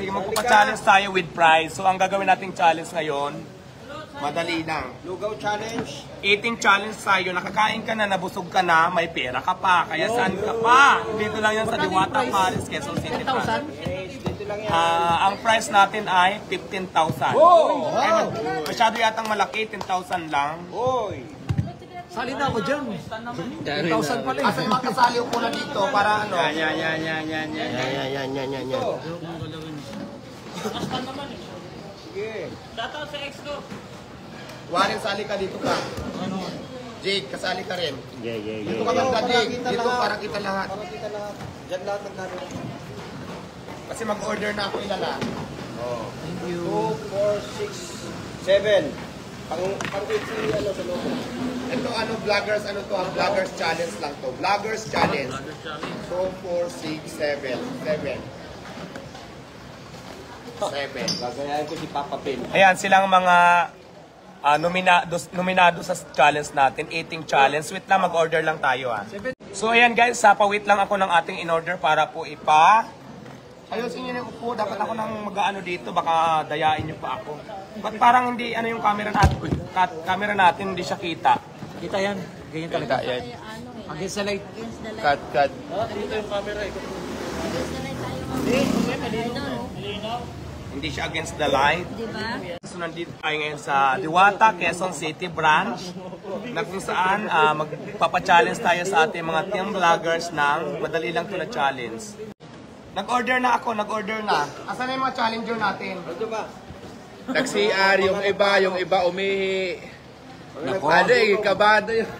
sige, magpapa-challenge tayo with prize. So, ang gagawin nating challenge ngayon, madali lang. Lugaw challenge. Eating challenge tayo. Nakakain ka na, nabusog ka na, may pera ka pa. Kaya saan ka pa? Dito lang yan sa Diwata, Paris, Quezon City. 10,000? Ang price natin ay 15,000. Oh! Masyado yatang malaki, 10,000 lang. Oy! Sali na ako dyan. 10,000 pala. Asa yung makasali ko na dito para ano? Yan. Sige. Shoutout sa ex ko. Warren, sali ka dito ka. Jake, kasali ka rin. Dito ka banda, Jake. Dito para kita lahat. Diyan lahat ng camera. Kasi mag-order na ako ilala. Oh. Thank you. 2, 4, 6, 7. Pang-8 ano sa loob. Ito ano, vloggers, ano to? Vloggers challenge lang to. Vloggers challenge. 2, 4, 6, 7. 7. Gagayahin ko si Papa Pin. Ayan, silang mga nominado sa challenge natin. Eating challenge. Wait lang, mag-order lang tayo ah. So ayan guys, wait lang ako ng ating in-order para po ayusin nyo na yung upo. Dapat ako nang mag-ano dito. Baka dayain nyo pa ako. Ba't parang hindi, ano yung camera natin? Camera natin, hindi siya kita. Kita yan. Ganyan talaga. Yan. Against the light. Cut. Dito yung camera eh. Hindi siya against the light. So nandito tayo ngayon sa Diwata, Quezon City branch na kung saan magpapa-challenge tayo sa ating mga team vloggers ng madali lang ito na challenge. Nag-order na ako, Asan na yung mga challenger natin? Ano ba? Nag-CR, yung iba umihi. Nako. Ano kabado yung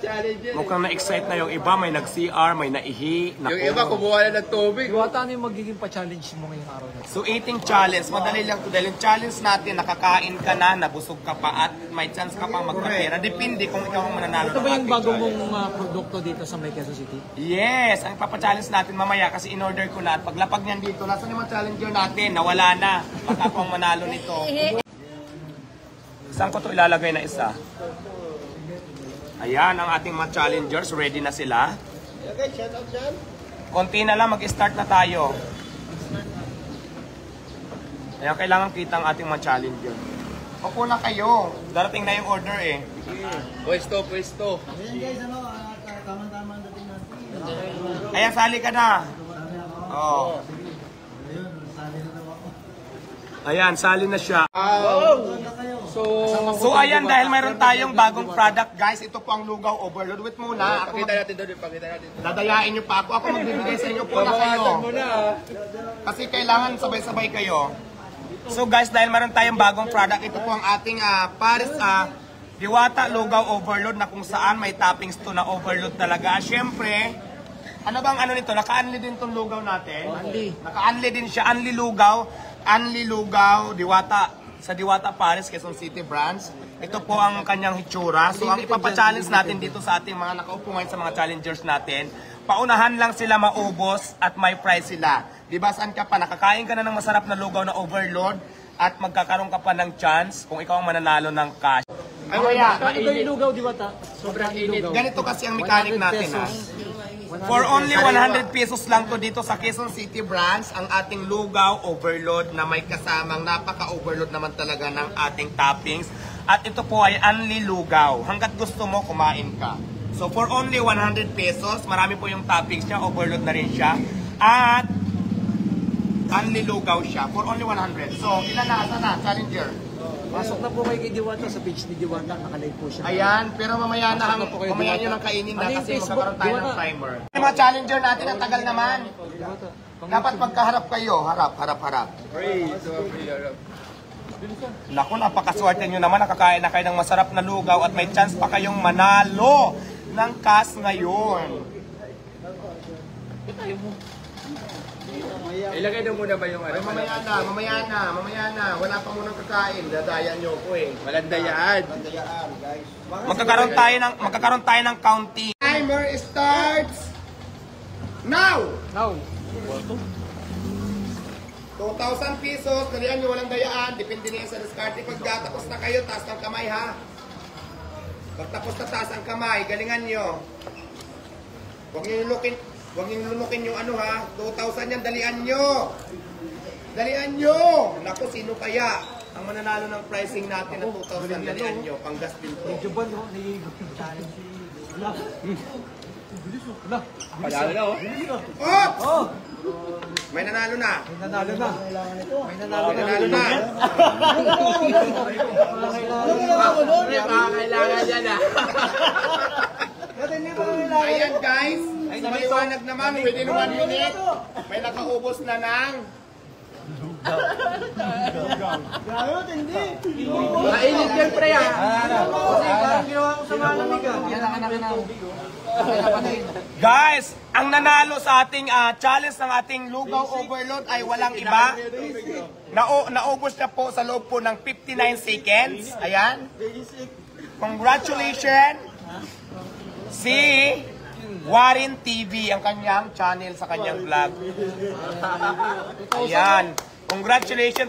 challenges. Mukhang na-excite na yung iba, may nag-CR, may naihi. Nako. Yung iba kumuha na ng tubig. Diwata, ano yung magiging pa-challenge mo ngayong araw na? So eating challenge, madali lang to. Dahil yung challenge natin, nakakain ka na, nabusog ka pa at may chance ka pang magkapera. Depende kung ikaw ang mananalo. Ito ba yung ating bago challenge. mong produkto dito sa May Quezon City? Yes, ang papa-challenge natin mamaya kasi in-order ko na at paglapag niyan dito, nasa yung mga challenger natin, nawala na. Baka ako ang manalo nito. Saan ko to ilalagay na isa? Ayan, ang ating mga challengers, ready na sila. Okay, shout out dyan. Konti na lang, mag-start na tayo. Ayan, kailangan kita ang ating mga challenger. Opo na kayo. Darating na yung order eh. Pwesto. Ayan guys, tama-tama ang dating natin. Ayan, sali ka na. Oh. Ayan, sali na siya. So ayan, dahil mayroon tayong bagong product, guys. Ito po ang lugaw overload. Wait muna. Ako Pakita natin doon, pakita natin. dadayain nyo pa ako. Ako magbibigay sa inyo po na kayo. Kasi kailangan sabay-sabay kayo. So guys, dahil mayroon tayong bagong product, ito po ang ating Paris Diwata Lugaw Overload na kung saan may toppings to na overload talaga. Siyempre, ano bang ano nito? Naka-unli din itong lugaw natin. Naka-unli din siya. Unli lugaw, Diwata. Sa Diwata Paris, Quezon City branch. Ito po ang kanyang hitsura. So ang ipapa-challenge natin dito sa ating mga nakaupo ngayon sa mga challengers natin, paunahan lang sila maubos at may prize sila. Diba saan ka pa? Nakakain ka na ng masarap na lugaw na overload at magkakaroon ka pa ng chance kung ikaw ang mananalo ng cash. Kaya, Ito yung lugaw, Diwata. Sobrang init. ganito kasi ang mechanic natin ha. For only 100 pesos lang to dito sa Quezon City branch, ang ating lugaw overload na may kasamang napaka-overload naman talaga ng ating toppings. At ito po ay unli lugaw. Hanggat gusto mo, kumain ka. So for only 100 pesos, marami po yung toppings niya, overload na rin siya. At unli lugaw siya for only 100. So ilan na asa na, challenger? Pasok na po kayo kay Diwata sa page ni Diwata. Nakalive po siya. Ayan, pero mamaya na mamaya nyo nang kainin na Ano yung kasi Facebook? magkakaroon tayo ng Diwata. timer. Yung mga challenger natin, ang tagal naman. Diwata. Dapat magkaharap kayo. Harap. Naku, napakaswerte nyo naman. Nakakain na kayo ng masarap na lugaw at may chance pa kayong manalo ng cash ngayon. Ilagay daw muna ba yung Ay, mamaya na. Wala pa munang kakain. Dadayan nyo ko eh. Walang dayaan. Bandayaan, guys. Magkakaroon tayo ng counting. Timer starts now! 2,000 pesos. Dalian nyo, walang dayaan. Depende niya sa diskarte. Pag tapos na kayo, taas ng kamay ha. Pag tapos na taas ang kamay, galingan nyo. Huwag nyo lulukin yung ano ha. 2,000 yan, dalian nyo. Dalian nyo! Naku, sino kaya? Ang mananalo ng pricing natin na 2,000, dalian nyo. Panggas din to. Juban, no? Challenge si... Wala. Wala. Padalo na oh. Oops! Oh! May nanalo na. May nanalo na. May nanalo May na. nanalo na. Kailangan yan ah. Ayan guys, sa maliwanag naman, within 1 minute, may nakaubos na ng... Mainit yan pre ah. Parang ginawa ko sa malamig ah. Guys, ang nanalo sa ating challenge ng ating Lugaw Overload ay walang iba. Naubos na po sa loob po ng 59 seconds. Ayan. Congratulations si Warren TV, ang kanyang channel sa kanyang vlog. Ayan. Congratulations.